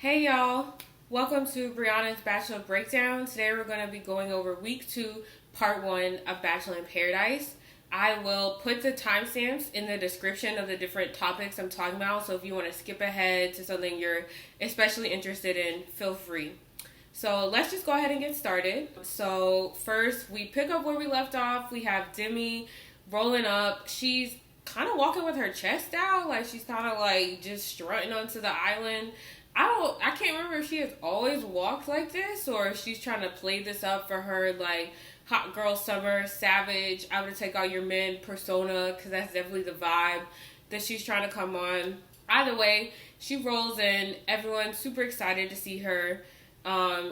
Hey y'all, welcome to Brianna's Bachelor Breakdown. Today we're going to be going over week 2, part 1 of Bachelor in Paradise. I will put the timestamps in the description of the different topics I'm talking about, so if you want to skip ahead to something you're especially interested in, feel free. So let's just go ahead and get started. So first, we pick up where we left off. We have Demi rolling up. She's kind of walking with her chest out, like she's kind of like just strutting onto the island. I can't remember if she has always walked like this or if she's trying to play this up for her like hot girl summer savage, I would take all your men persona, because that's definitely the vibe that she's trying to come on. Either way, she rolls in. Everyone's super excited to see her.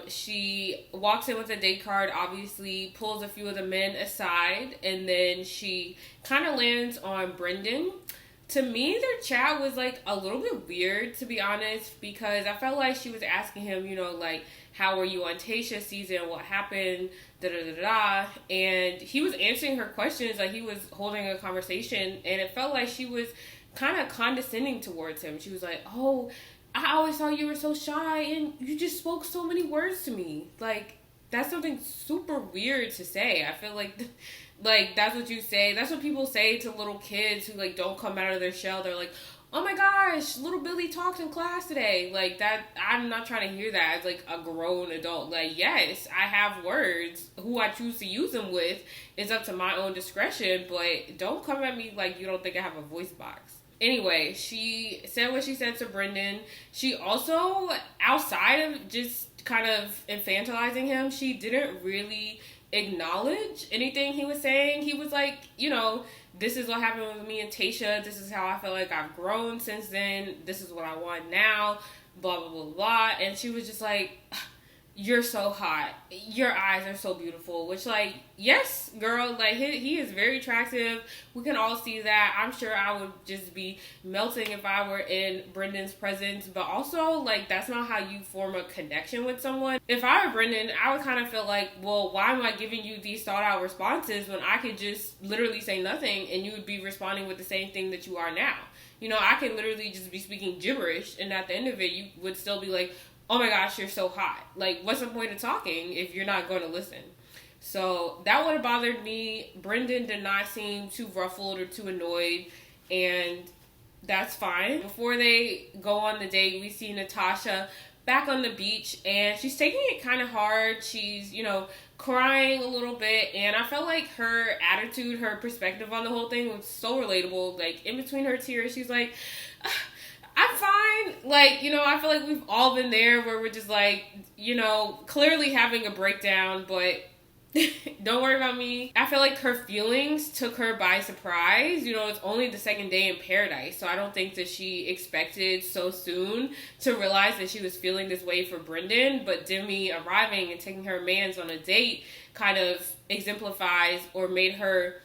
She walks in with a date card, obviously pulls a few of the men aside, and then she kind of lands on Brendan. To me, their chat was like a little bit weird, to be honest, because I felt like she was asking him, like, how were you on Tayshia season? What happened? Da da da da. And he was answering her questions like he was holding a conversation, and it felt like she was kind of condescending towards him. She was like, "Oh, I always thought you were so shy, and you just spoke so many words to me." Like, that's something super weird to say. I feel like that's what you say. That's what people say to little kids who like don't come out of their shell. They're like, "Oh my gosh, little Billy talked in class today." Like that. I'm not trying to hear that as like a grown adult. Like, yes, I have words. Who I choose to use them with is up to my own discretion. But don't come at me like you don't think I have a voice box. Anyway, she said what she said to Brendan. She also, outside of just kind of infantilizing him, she didn't really acknowledge anything he was saying. He was like, this is what happened with me and Tayshia. This is how I feel like I've grown since then. This is what I want now. Blah, blah, blah, blah. And she was just like, "You're so hot. Your eyes are so beautiful." Which, like, yes, girl, like, he is very attractive. We can all see that. I'm sure I would just be melting if I were in Brendan's presence. But also, like, that's not how you form a connection with someone. If I were Brendan, I would kind of feel like, well, why am I giving you these thought-out responses when I could just literally say nothing and you would be responding with the same thing that you are now? I could literally just be speaking gibberish, and at the end of it, you would still be like, "Oh my gosh, you're so hot." Like, what's the point of talking if you're not going to listen? So that would have bothered me. Brendan did not seem too ruffled or too annoyed, and that's fine. Before they go on the date, we see Natasha back on the beach, and she's taking it kind of hard. She's, crying a little bit, and I felt like her attitude, her perspective on the whole thing was so relatable. Like, in between her tears, she's like, "I'm fine." Like, I feel like we've all been there where we're just like, clearly having a breakdown, but don't worry about me. I feel like her feelings took her by surprise. It's only the second day in paradise, so I don't think that she expected so soon to realize that she was feeling this way for Brendan. But Demi arriving and taking her mans on a date kind of exemplifies or made her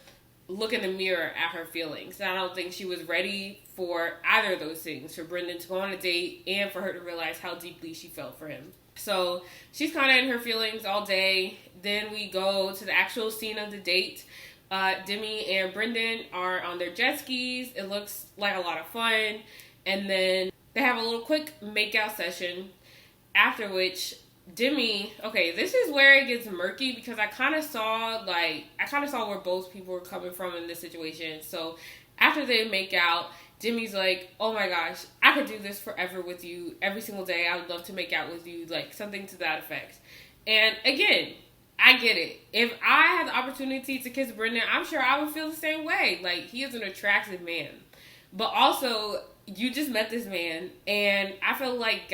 look in the mirror at her feelings. And I don't think she was ready for either of those things, for Brendan to go on a date and for her to realize how deeply she felt for him. So she's kind of in her feelings all day. Then we go to the actual scene of the date. Demi and Brendan are on their jet skis. It looks like a lot of fun. And then they have a little quick makeout session, after which Demi, okay, this is where it gets murky, because I kind of saw where both people were coming from in this situation. So after they make out, Demi's like, "Oh my gosh, I could do this forever with you, every single day. I would love to make out with you," like something to that effect. And again, I get it. If I had the opportunity to kiss Brendan, I'm sure I would feel the same way. Like, he is an attractive man. But also, you just met this man, and I feel like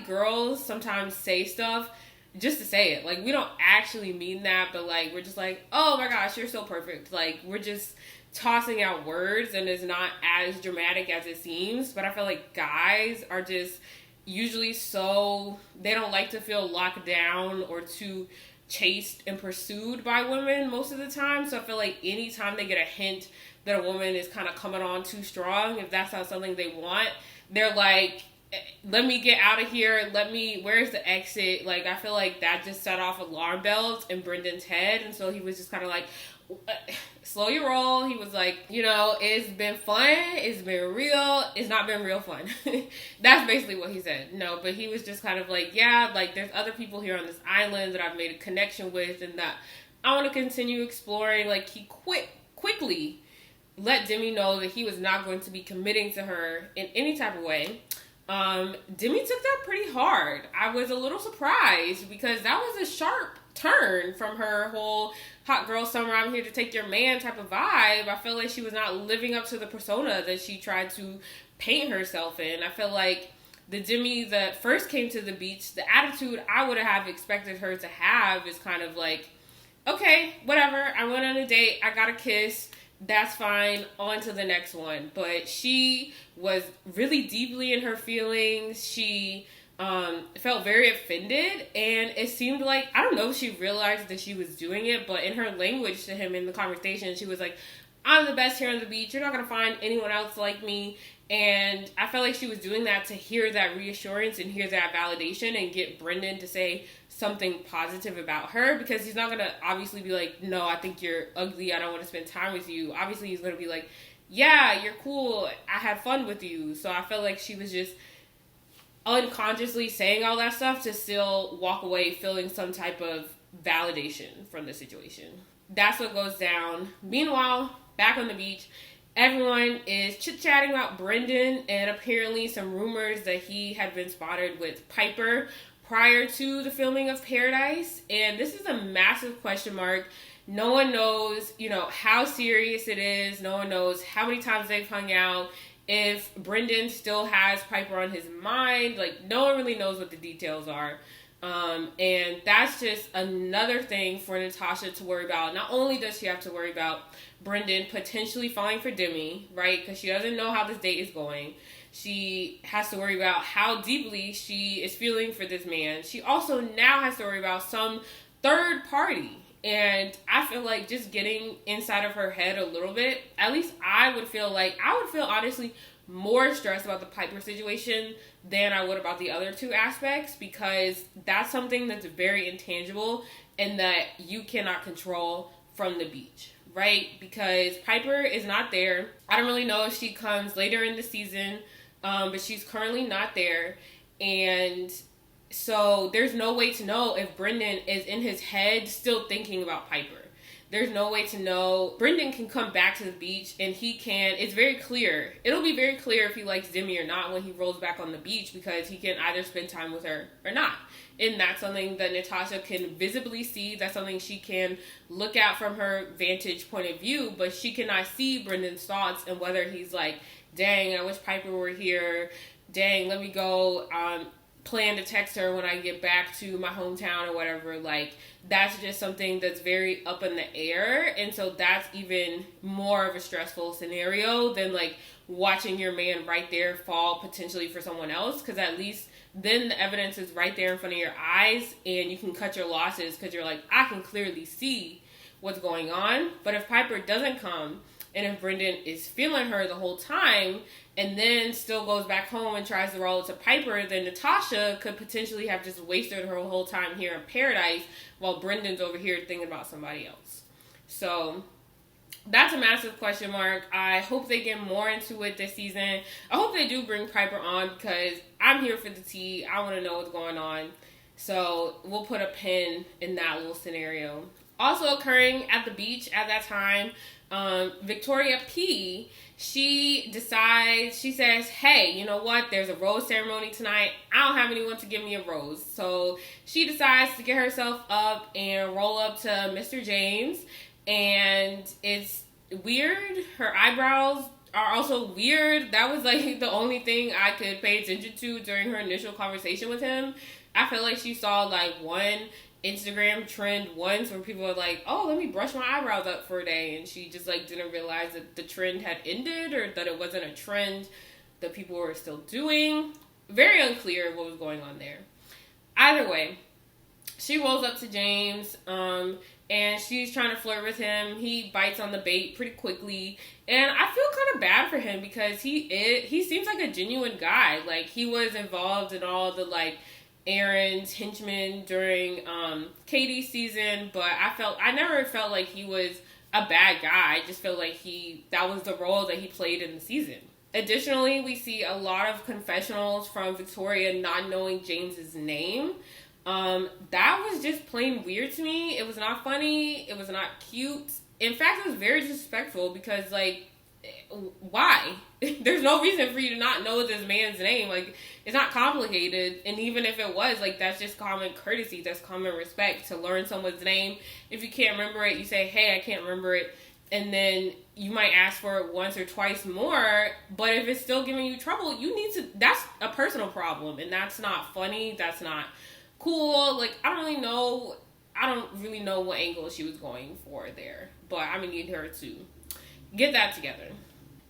girls sometimes say stuff just to say it. Like, we don't actually mean that, but like, we're just like, "Oh my gosh, you're so perfect." Like, we're just tossing out words, and it's not as dramatic as it seems. But I feel like guys are just usually they don't like to feel locked down or too chased and pursued by women most of the time. So I feel like anytime they get a hint that a woman is kind of coming on too strong, if that's not something they want, they're like, "Let me get out of here. Where's the exit?" Like, I feel like that just set off alarm bells in Brendan's head. And so he was just kind of like, slow your roll. He was like, you know, it's been fun. It's been real. It's not been real fun. That's basically what he said. No, but he was just kind of like, yeah, like there's other people here on this island that I've made a connection with and that I want to continue exploring. Like he quickly let Demi know that he was not going to be committing to her in any type of way. Demi took that pretty hard. I was a little surprised because that was a sharp turn from her whole hot girl summer, I'm here to take your man type of vibe. I feel like she was not living up to the persona that she tried to paint herself in. I feel like the Demi that first came to the beach, the attitude I would have expected her to have is kind of like, okay, whatever, I went on a date, I got a kiss, that's fine, on to the next one. But she was really deeply in her feelings. She felt very offended, and it seemed like, I don't know if she realized that she was doing it, but in her language to him in the conversation, she was like, I'm the best here on the beach, you're not going to find anyone else like me. And I felt like she was doing that to hear that reassurance and hear that validation and get Brendan to say something positive about her, because he's not going to obviously be like, no, I think you're ugly, I don't want to spend time with you. Obviously he's going to be like, yeah, you're cool, I had fun with you. So I felt like she was just unconsciously saying all that stuff to still walk away feeling some type of validation from the situation. That's what goes down. Meanwhile, back on the beach, everyone is chit-chatting about Brendan, and apparently some rumors that he had been spotted with Pieper prior to the filming of Paradise. And this is a massive question mark. No one knows, you know, how serious it is. No one knows how many times they've hung out. If Brendan still has Pieper on his mind, like no one really knows what the details are. And that's just another thing for Natasha to worry about. Not only does she have to worry about Brendan potentially falling for Demi, right? Because she doesn't know how this date is going. She has to worry about how deeply she is feeling for this man. She also now has to worry about some third party. And I feel like just getting inside of her head a little bit, at least I would feel honestly more stressed about the Pieper situation than I would about the other two aspects, because that's something that's very intangible and that you cannot control from the beach, right? Because Pieper is not there. I don't really know if she comes later in the season, but she's currently not there. And so there's no way to know if Brendan is in his head still thinking about Pieper. There's no way to know. Brendan can come back to the beach and it's very clear. It'll be very clear if he likes Demi or not when he rolls back on the beach, because he can either spend time with her or not. And that's something that Natasha can visibly see. That's something she can look at from her vantage point of view, but she cannot see Brendan's thoughts and whether he's like, dang, I wish Pieper were here. Dang, let me go plan to text her when I get back to my hometown or whatever. Like, that's just something that's very up in the air. And so that's even more of a stressful scenario than like watching your man right there fall potentially for someone else, because at least then the evidence is right there in front of your eyes and you can cut your losses because you're like, I can clearly see what's going on. But if Pieper doesn't come, and if Brendan is feeling her the whole time and then still goes back home and tries to roll it to Pieper, then Natasha could potentially have just wasted her whole time here in Paradise while Brendan's over here thinking about somebody else. So that's a massive question mark. I hope they get more into it this season. I hope they do bring Pieper on, because I'm here for the tea. I want to know what's going on. So we'll put a pin in that little scenario. Also occurring at the beach at that time, Victoria P, she says, hey, you know what, there's a rose ceremony tonight, I don't have anyone to give me a rose. So she decides to get herself up and roll up to Mr. James, and it's weird. Her eyebrows are also weird. That was like the only thing I could pay attention to during her initial conversation with him. I feel like she saw like one Instagram trend once where people were like, oh, let me brush my eyebrows up for a day, and she just like didn't realize that the trend had ended, or that it wasn't a trend that people were still doing. Very unclear what was going on there. Either way, she rolls up to James, and she's trying to flirt with him. He bites on the bait pretty quickly, and I feel kind of bad for him, because he seems like a genuine guy. Like, he was involved in all the like Aaron's henchmen during Katie's season, but I never felt like he was a bad guy. I just feel like that was the role that he played in the season. Additionally, we see a lot of confessionals from Victoria not knowing James's name. That was just plain weird to me. It was not funny. It was not cute. In fact, it was very disrespectful because, like, why? There's no reason for you to not know this man's name. Like, it's not complicated. And even if it was, like, that's just common courtesy. That's common respect to learn someone's name. If you can't remember it, you say, hey, I can't remember it. And then you might ask for it once or twice more. But if it's still giving you trouble, that's a personal problem. And that's not funny. That's not cool. Like, I don't really know what angle she was going for there. But I'm going to need her to get that together.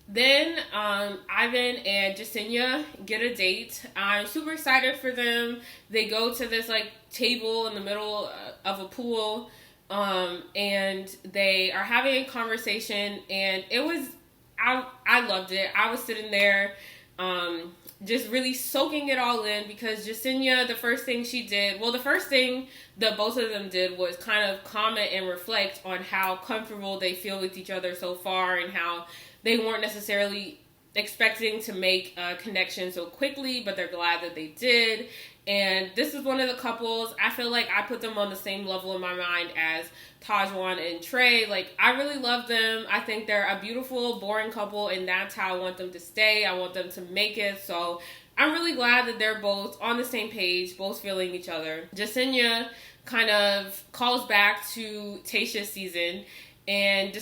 Then Ivan and Jessenia get a date. I'm super excited for them. They go to this like table in the middle of a pool, and they are having a conversation. And I loved it. I was sitting there, just really soaking it all in because Jessenia, the first thing that both of them did was kind of comment and reflect on how comfortable they feel with each other so far and how they weren't necessarily expecting to make a connection so quickly, but they're glad that they did. And this is one of the couples, I feel like I put them on the same level in my mind as Tahzjuan and Trey. Like, I really love them. I think they're a beautiful, boring couple, and that's how I want them to stay. I want them to make it. So I'm really glad that they're both on the same page, both feeling each other. Jessenia kind of calls back to Tayshia's season and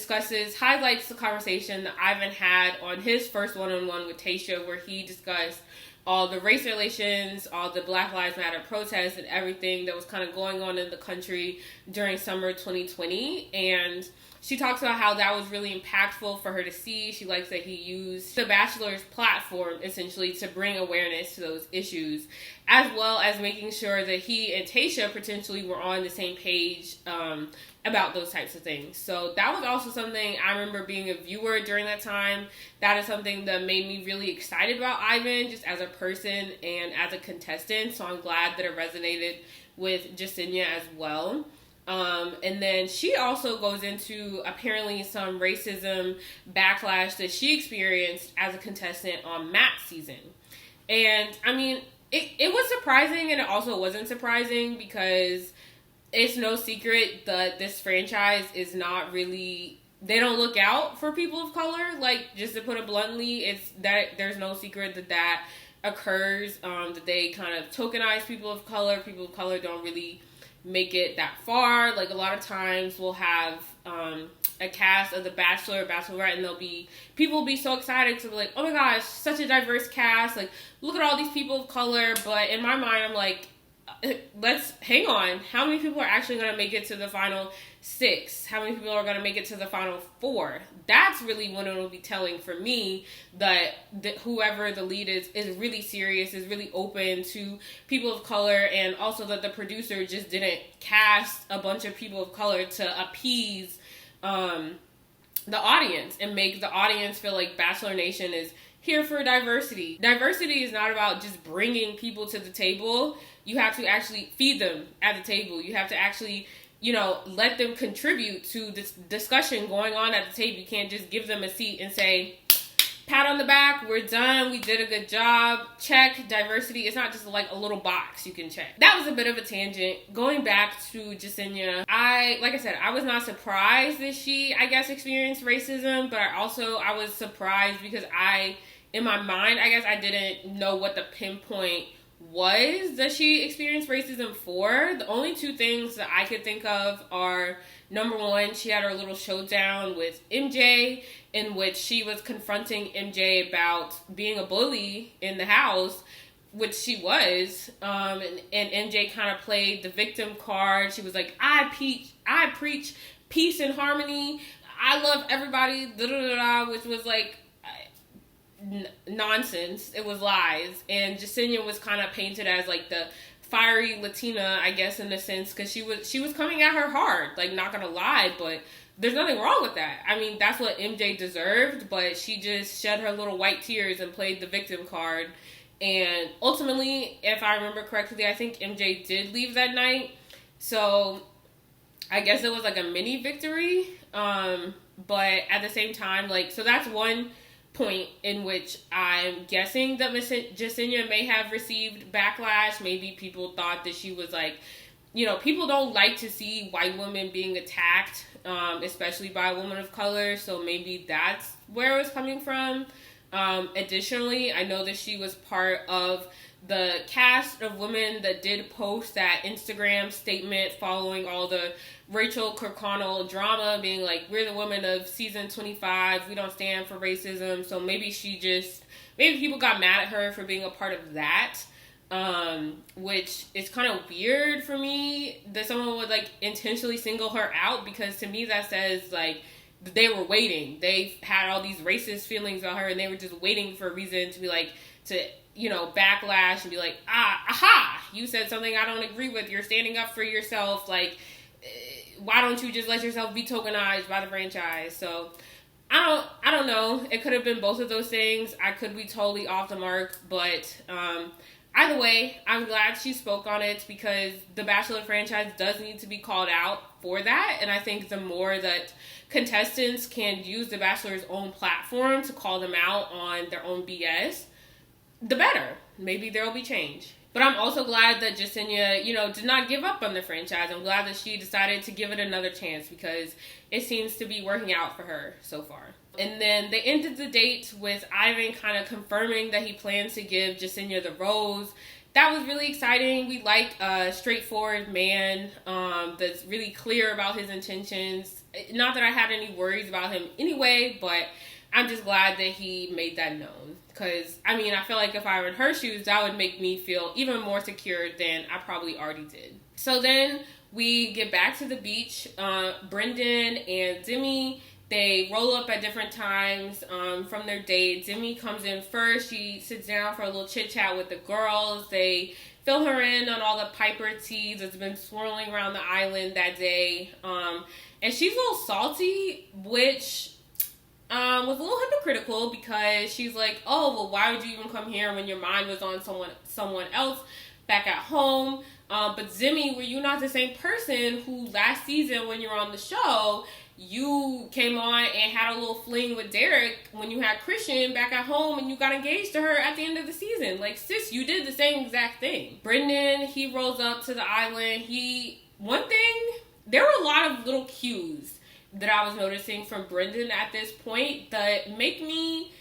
highlights the conversation that Ivan had on his first one-on-one with Tayshia, where he discussed all the race relations, all the Black Lives Matter protests, and everything that was kind of going on in the country during summer 2020. And she talks about how that was really impactful for her to see. She likes that he used the Bachelor's platform, essentially, to bring awareness to those issues, as well as making sure that he and Tayshia potentially were on the same page about those types of things. So that was also something I remember being a viewer during that time. That is something that made me really excited about Ivan, just as a person and as a contestant. So I'm glad that it resonated with Jessenia as well. And then she also goes into apparently some racism backlash that she experienced as a contestant on Matt's season. And I mean, it was surprising, and it also wasn't surprising, because it's no secret that this franchise is not really, they don't look out for people of color. Like, just to put it bluntly, it's that there's no secret that occurs, that they kind of tokenize people of color. People of color don't really make it that far. Like, a lot of times we'll have a cast of The Bachelor or Bachelorette, and people will be so excited to be like, oh my gosh, such a diverse cast, like, look at all these people of color. But in my mind, I'm like, let's hang on. How many people are actually going to make it to the final 6? How many people are going to make it to the final 4? That's really when it will be telling for me that whoever the lead is really serious, is really open to people of color, and also that the producer just didn't cast a bunch of people of color to appease the audience and make the audience feel like Bachelor Nation is here for diversity. Diversity is not about just bringing people to the table. You have to actually feed them at the table. You have to actually, let them contribute to this discussion going on at the table. You can't just give them a seat and say, pat on the back, we're done, we did a good job, check. Diversity is not just like a little box you can check. That was a bit of a tangent. Going back to Jessenia, like I said, I was not surprised that she, experienced racism, but I was surprised because in my mind, I didn't know what the pinpoint was that she experienced racism for. The only two things that I could think of are, number one, she had her little showdown with MJ, in which she was confronting MJ about being a bully in the house, which she was, and MJ kind of played the victim card. She was like, I preach peace and harmony, I love everybody, which was like, nonsense. It was lies. And Jessenia was kind of painted as like the fiery Latina, in a sense, because she was coming at her hard, like, not gonna lie, but there's nothing wrong with that. I mean, that's what MJ deserved, but she just shed her little white tears and played the victim card. And ultimately, if I remember correctly, I think MJ did leave that night, so I guess it was like a mini victory. But at the same time, like, so that's one point in which I'm guessing that Miss Jessenia may have received backlash. Maybe people thought that she was like, you know, people don't like to see white women being attacked, especially by a woman of color. So maybe that's where it was coming from. Additionally, I know that she was part of the cast of women that did post that Instagram statement following all the Rachel Kirkconnell drama, being like, we're the women of season 25, we don't stand for racism. So maybe maybe people got mad at her for being a part of that, which is kind of weird for me that someone would like intentionally single her out, because to me that says like they were waiting. They had all these racist feelings about her and they were just waiting for a reason to be like, you know, backlash and be like, aha, you said something I don't agree with. You're standing up for yourself. Like, why don't you just let yourself be tokenized by the franchise? So I don't know. It could have been both of those things. I could be totally off the mark, but either way, I'm glad she spoke on it, because the Bachelor franchise does need to be called out for that. And I think the more that contestants can use the Bachelor's own platform to call them out on their own BS, the better. Maybe there will be change. But I'm also glad that Jessenia, you know, did not give up on the franchise. I'm glad that she decided to give it another chance, because it seems to be working out for her so far. And then they ended the date with Ivan kind of confirming that he plans to give Jessenia the rose. That was really exciting. We like a straightforward man that's really clear about his intentions. Not that I had any worries about him anyway, but I'm just glad that he made that known. Because, I mean, I feel like if I were in her shoes, that would make me feel even more secure than I probably already did. So then we get back to the beach. Brendan and Demi, they roll up at different times from their date. Demi comes in first. She sits down for a little chit-chat with the girls. They fill her in on all the Pieper tea that's been swirling around the island that day. And she's a little salty, which was a little hypocritical, because she's like, oh, well, why would you even come here when your mind was on someone else back at home? But Demi, were you not the same person who last season when you were on the show, you came on and had a little fling with Derek when you had Christian back at home and you got engaged to her at the end of the season? Like, sis, you did the same exact thing. Brendan, he rolls up to the island. There were a lot of little cues that I was noticing from Brendan at this point that make me,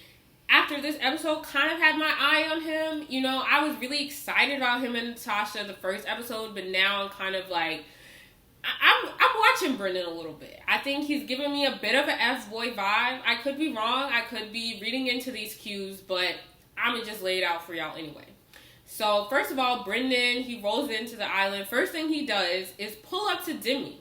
after this episode, kind of had my eye on him. You know, I was really excited about him and Natasha the first episode, but now I'm kind of like, I'm watching Brendan a little bit. I think he's giving me a bit of an F-boy vibe. I could be wrong. I could be reading into these cues, but I'm going to just lay it out for y'all anyway. So, first of all, Brendan, he rolls into the island. First thing he does is pull up to Demi,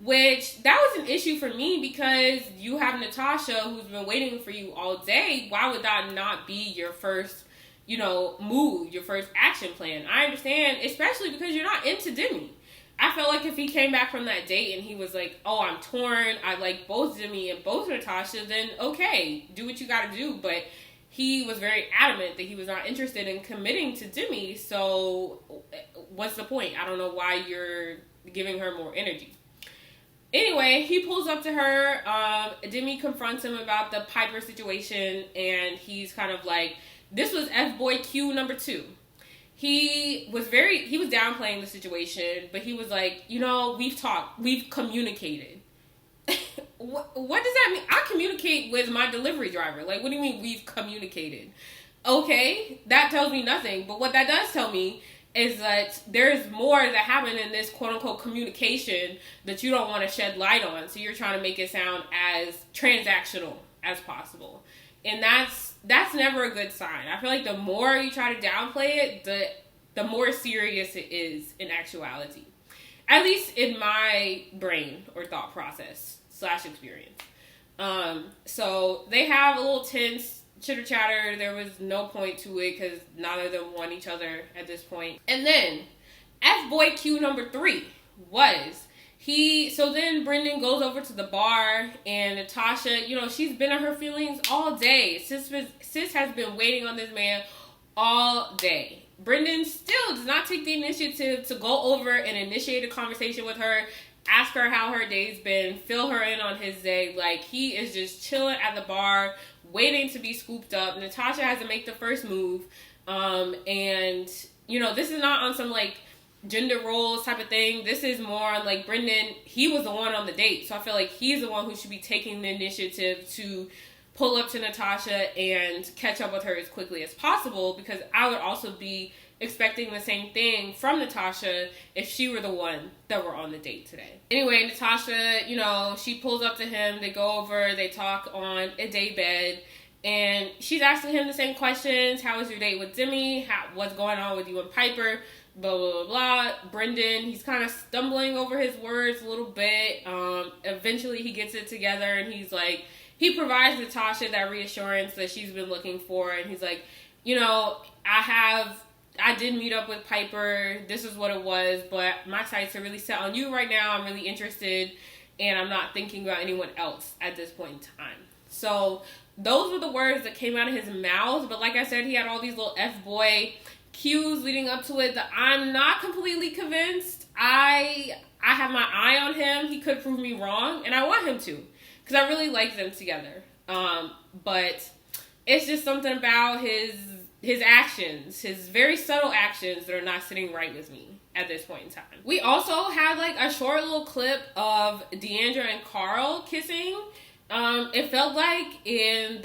which, that was an issue for me, because you have Natasha who's been waiting for you all day. Why would that not be your first, you know, move, your first action plan? I understand, especially because you're not into Demi. I felt like if he came back from that date and he was like, oh, I'm torn, I like both Demi and both Natasha, then okay, do what you gotta do. But he was very adamant that he was not interested in committing to Demi, so what's the point? I don't know why you're giving her more energy. Anyway, he pulls up to her. Demi confronts him about the Pieper situation, and he's kind of like, this was F-boy Q number 2. He was downplaying the situation, but he was like, you know, we've talked, we've communicated. What does that mean? I communicate with my delivery driver. Like, what do you mean we've communicated? Okay, that tells me nothing. But what that does tell me is that there's more that happened in this quote-unquote communication that you don't want to shed light on. So you're trying to make it sound as transactional as possible. And that's never a good sign. I feel like the more you try to downplay it, the more serious it is in actuality. At least in my brain or thought process / experience. So they have a little tense chitter chatter. There was no point to it because neither of them want each other at this point. And then F-boy Q number 3 was so then Brendan goes over to the bar, and Natasha, you know, she's been in her feelings all day. Sis has been waiting on this man all day. Brendan still does not take the initiative to go over and initiate a conversation with her ask her how her day's been, fill her in on his day. Like, he is just chilling at the bar, waiting to be scooped up. Natasha has to make the first move. And, you know, this is not on some, like, gender roles type of thing. This is more on, like, Brendan, he was the one on the date. So I feel like he's the one who should be taking the initiative to pull up to Natasha and catch up with her as quickly as possible, because I would also be expecting the same thing from Natasha if she were the one that were on the date today. Anyway, Natasha, you know, she pulls up to him, they go over, they talk on a day bed, and she's asking him the same questions. How was your date with Demi? What's going on with you and Pieper? Blah, blah, blah, blah. Brendan, he's kind of stumbling over his words a little bit. Eventually he gets it together, and he's like, he provides Natasha that reassurance that she's been looking for, and he's like, you know, I did meet up with Pieper. This is what it was, but my sights are really set on you right now. I'm really interested, and I'm not thinking about anyone else at this point in time. So those were the words that came out of his mouth. But like I said, he had all these little F-boy cues leading up to it that I'm not completely convinced. I have my eye on him. He could prove me wrong, and I want him to, because I really like them together. But it's just something about his actions, his very subtle actions, that are not sitting right with me at this point in time. We also had like a short little clip of Deandra and Karl kissing. It felt like in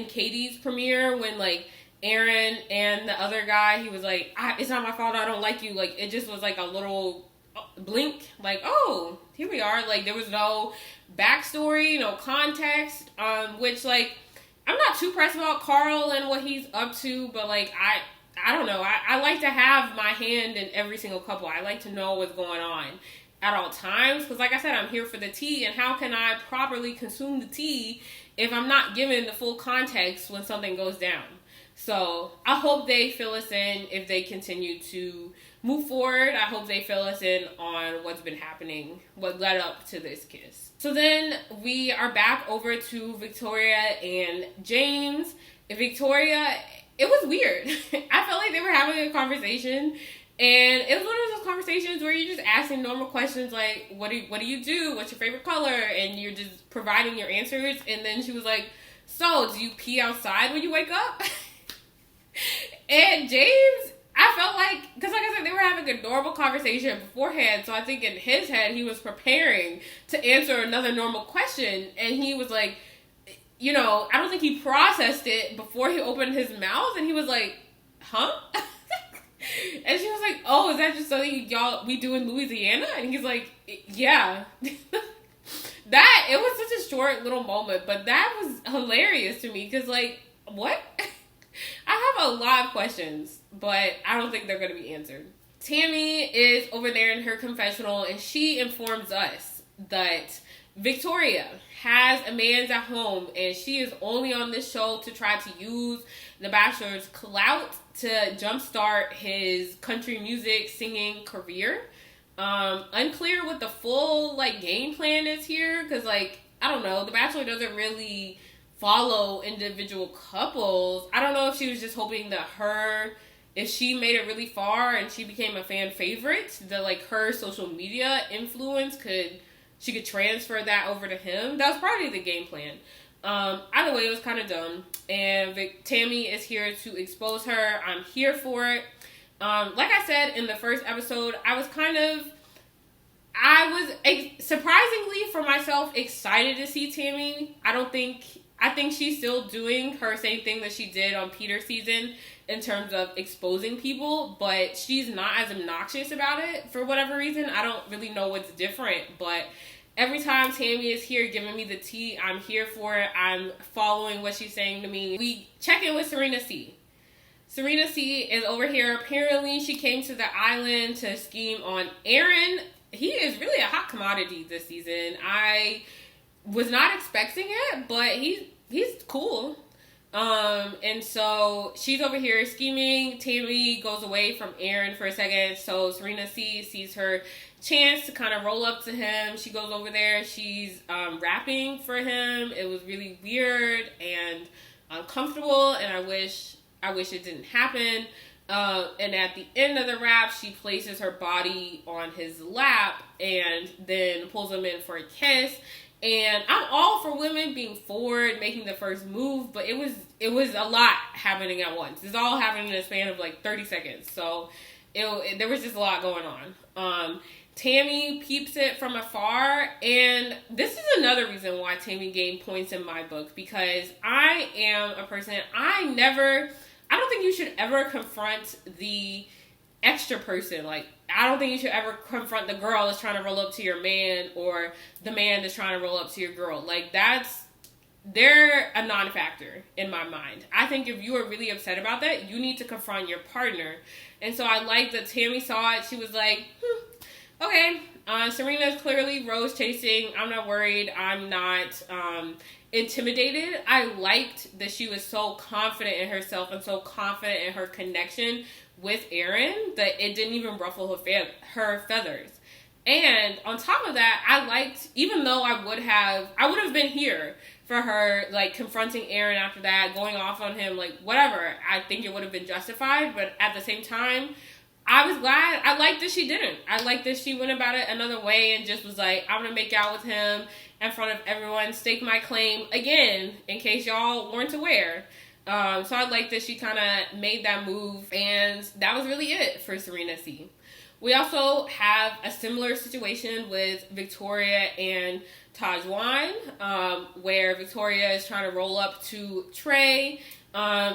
Katie's premiere, when like Aaron and the other guy, he was like, it's not my fault, I don't like you. Like, it just was like a little blink, like, oh, here we are. Like, there was no backstory, no context, which, like, I'm not too pressed about Karl and what he's up to, but, like, I don't know. I like to have my hand in every single couple. I like to know what's going on at all times, because, like I said, I'm here for the tea, and how can I properly consume the tea if I'm not given the full context when something goes down? So I hope they fill us in if they continue to move forward. I hope they fill us in on what's been happening, what led up to this kiss. So then we are back over to Victoria and James. And Victoria, it was weird. I felt like they were having a conversation, and it was one of those conversations where you're just asking normal questions like, what do you do? What's your favorite color? And you're just providing your answers. And then she was like, so do you pee outside when you wake up? And James, I felt like, because like I said, they were having a normal conversation beforehand, so I think in his head he was preparing to answer another normal question, and he was like, you know, I don't think he processed it before he opened his mouth, and he was like, huh? And she was like, oh, is that just something we do in Louisiana? And he's like, yeah. It was such a short little moment, but that was hilarious to me, because like, what? I have a lot of questions, but I don't think they're going to be answered. Tammy is over there in her confessional, and she informs us that Victoria has a man's at home, and she is only on this show to try to use the Bachelor's clout to jumpstart his country music singing career. Unclear what the full like game plan is here, because like, I don't know, the Bachelor doesn't really follow individual couples. I don't know if she was just hoping that if she made it really far and she became a fan favorite, that like her social media influence she could transfer that over to him. That was probably the game plan. Either way, it was kind of dumb. And Tammy is here to expose her. I'm here for it. Like I said in the first episode, I was surprisingly for myself excited to see Tammy. I think she's still doing her same thing that she did on Peter's season in terms of exposing people, but she's not as obnoxious about it for whatever reason. I don't really know what's different, but every time Tammy is here giving me the tea, I'm here for it. I'm following what she's saying to me. We check in with Serena C. Serena C is over here. Apparently, she came to the island to scheme on Aaron. He is really a hot commodity this season. I was not expecting it, but he's cool. And so she's over here scheming. Tammy goes away from Aaron for a second, so Serena C sees her chance to kind of roll up to him. She goes over there. She's rapping for him. It was really weird and uncomfortable, and I wish it didn't happen. And at the end of the rap, she places her body on his lap and then pulls him in for a kiss. And I'm all for women being forward, making the first move, but it was a lot happening at once. It's all happening in a span of like 30 seconds. So there was just a lot going on. Tammy peeps it from afar, and this is another reason why Tammy gained points in my book, because I am a person, I don't think you should ever confront the extra person. Like, I don't think you should ever confront the girl that's trying to roll up to your man, or the man that's trying to roll up to your girl. Like, they're a non-factor in my mind. I think if you are really upset about that, you need to confront your partner. And so I like that Tammy saw it. She was like, okay, Serena's clearly rose chasing. I'm not worried. I'm not intimidated. I liked that she was so confident in herself and so confident in her connection with Aaron that it didn't even ruffle her feathers. And on top of that, I liked, even though I would have been here for her, like, confronting Aaron after that, going off on him, like, whatever. I think it would have been justified, but at the same time, I was glad. I liked that she didn't. I liked that she went about it another way and just was like, I'm gonna make out with him in front of everyone, stake my claim again, in case y'all weren't aware. So I like that she kind of made that move, and that was really it for Serena C. We also have a similar situation with Victoria and Tahzjuan, where Victoria is trying to roll up to Trey.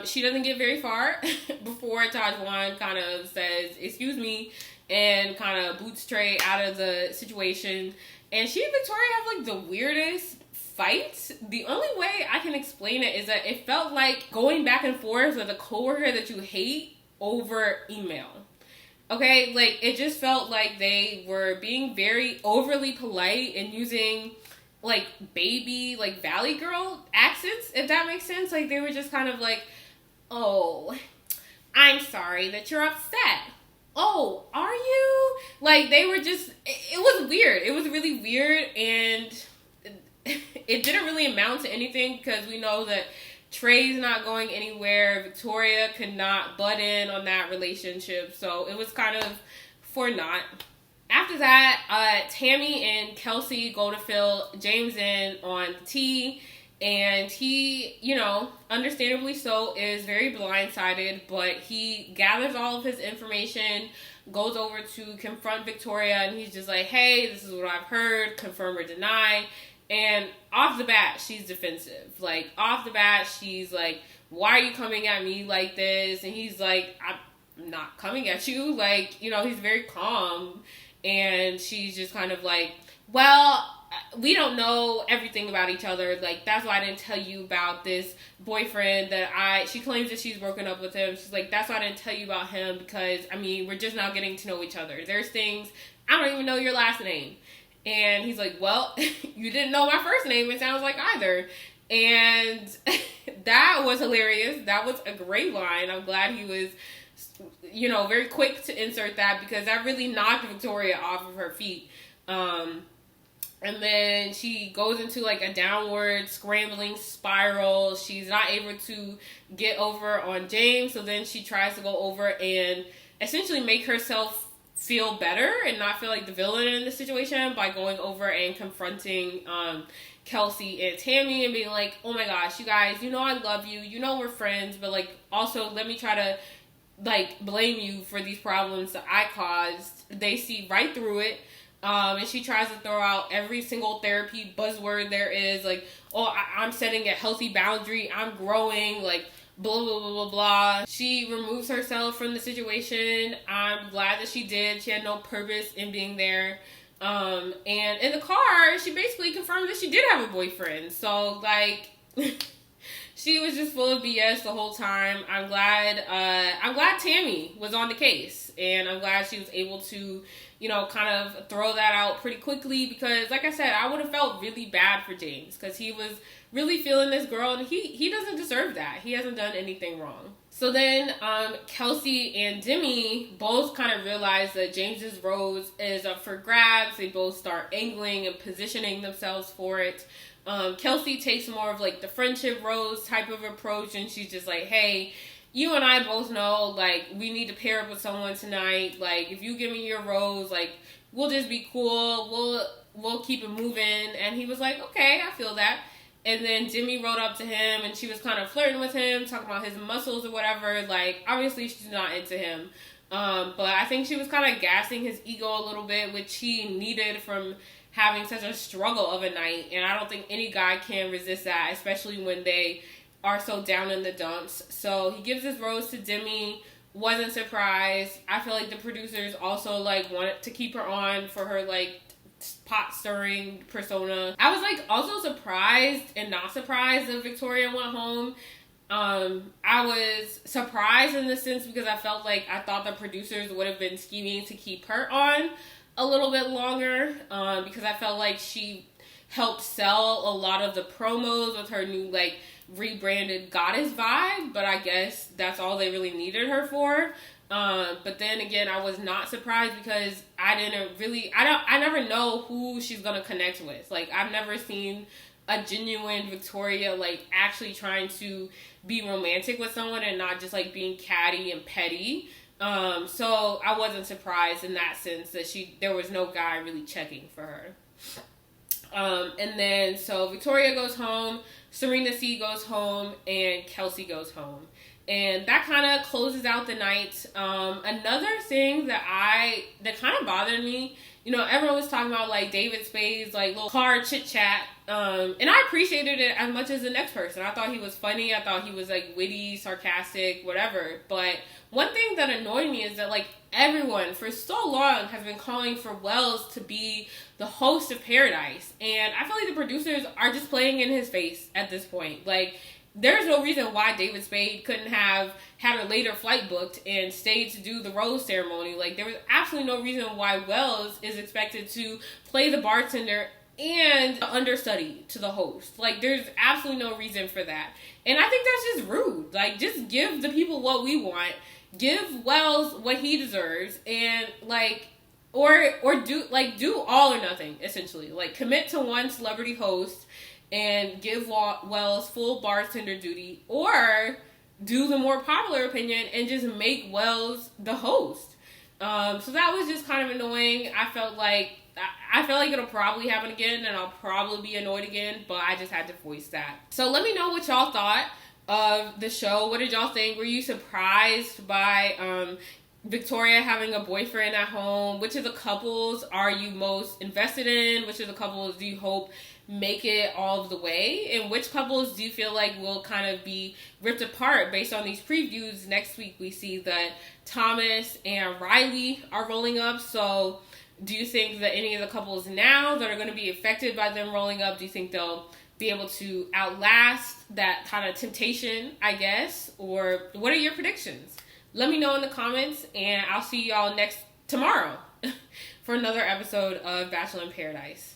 She doesn't get very far before Tahzjuan kind of says, excuse me, and kind of boots Trey out of the situation. And she and Victoria have, like, the weirdest fight. The only way I can explain it is that it felt like going back and forth with a coworker that you hate over email. Okay, like, it just felt like they were being very overly polite and using, like, baby, like, Valley Girl accents, if that makes sense. Like, they were just kind of like, oh, I'm sorry that you're upset. Oh, are you? Like, they were just, it was weird. It was really weird, and it didn't really amount to anything, because we know that Trey's not going anywhere. Victoria could not butt in on that relationship, so it was kind of for naught. After that, Tammy and Kelsey go to fill James in on the tea, and he, you know, understandably so, is very blindsided, but he gathers all of his information, goes over to confront Victoria, and he's just like, hey, this is what I've heard, confirm or deny. And off the bat, she's defensive. Like, off the bat, she's like, why are you coming at me like this? And he's like, I'm not coming at you. Like, you know, he's very calm. And she's just kind of like, well, we don't know everything about each other. Like, that's why I didn't tell you about this boyfriend that she claims that she's broken up with him. She's like, that's why I didn't tell you about him, because, I mean, we're just now getting to know each other. There's things, I don't even know your last name. And he's like, well, you didn't know my first name, it sounds like, either. And that was hilarious. That was a great line. I'm glad he was, you know, very quick to insert that, because that really knocked Victoria off of her feet. And then she goes into, like, a downward scrambling spiral. She's not able to get over on James, so then she tries to go over and essentially make herself feel better and not feel like the villain in the situation by going over and confronting Kelsey and Tammy and being like, oh my gosh, you guys, you know I love you, you know we're friends, but, like, also let me try to, like, blame you for these problems that I caused. They see right through it. And she tries to throw out every single therapy buzzword there is, like, oh, I'm setting a healthy boundary, I'm growing, like, blah, blah, blah, blah, blah. She removes herself from the situation. I'm glad that she did. She had no purpose in being there. And in the car, she basically confirmed that she did have a boyfriend. So, like, she was just full of BS the whole time. I'm glad Tammy was on the case. And I'm glad she was able to, you know, kind of throw that out pretty quickly, because, like I said, I would have felt really bad for James, because he was really feeling this girl, and he doesn't deserve that. He hasn't done anything wrong. So then Kelsey and Demi both kind of realize that James's rose is up for grabs. They both start angling and positioning themselves for it. Kelsey takes more of, like, the friendship rose type of approach, and she's just like, hey, you and I both know, like, we need to pair up with someone tonight. Like, if you give me your rose, like, we'll just be cool. We'll keep it moving. And he was like, okay, I feel that. And then Demi rode up to him, and she was kind of flirting with him, talking about his muscles or whatever. Like, obviously, she's not into him. But I think she was kind of gassing his ego a little bit, which he needed from having such a struggle of a night. And I don't think any guy can resist that, especially when they are so down in the dumps. So he gives his rose to Demi. Wasn't surprised. I feel like the producers also, like, wanted to keep her on for her, like, pot stirring persona. I was, like, also surprised and not surprised that Victoria went home. I was surprised in the sense because I felt like I thought the producers would have been scheming to keep her on a little bit longer, because I felt like she helped sell a lot of the promos with her new, like, rebranded goddess vibe, but I guess that's all they really needed her for. But then again, I was not surprised because I never know who she's gonna connect with. Like, I've never seen a genuine Victoria, like, actually trying to be romantic with someone and not just, like, being catty and petty. So I wasn't surprised in that sense that there was no guy really checking for her. And then, so Victoria goes home, Serena C goes home, and Kelsey goes home. And that kind of closes out the night. Another thing that kind of bothered me, you know, everyone was talking about, like, David Spade's, like, little car chit-chat. And I appreciated it as much as the next person. I thought he was funny. I thought he was, like, witty, sarcastic, whatever. But one thing that annoyed me is that, like, everyone for so long has been calling for Wells to be the host of Paradise. And I feel like the producers are just playing in his face at this point. Like, there's no reason why David Spade couldn't have had a later flight booked and stayed to do the rose ceremony. Like, there was absolutely no reason why Wells is expected to play the bartender and understudy to the host. Like, there's absolutely no reason for that. And I think that's just rude. Like, just give the people what we want. Give Wells what he deserves. And, like, or do all or nothing, essentially. Like, commit to one celebrity host and give Wells full bartender duty, or do the more popular opinion and just make Wells the host. So that was just kind of annoying. I felt like it'll probably happen again, and I'll probably be annoyed again, but I just had to voice that. So let me know what y'all thought of the show. What did y'all think? Were you surprised by Victoria having a boyfriend at home? Which of the couples are you most invested in? Which of the couples do you hope make it all of the way? And which couples do you feel like will kind of be ripped apart based on these previews? Next week we see that Thomas and Riley are rolling up. So do you think that any of the couples now that are going to be affected by them rolling up, do you think they'll be able to outlast that kind of temptation, I guess? Or what are your predictions? Let me know in the comments, and I'll see y'all tomorrow for another episode of Bachelor in Paradise.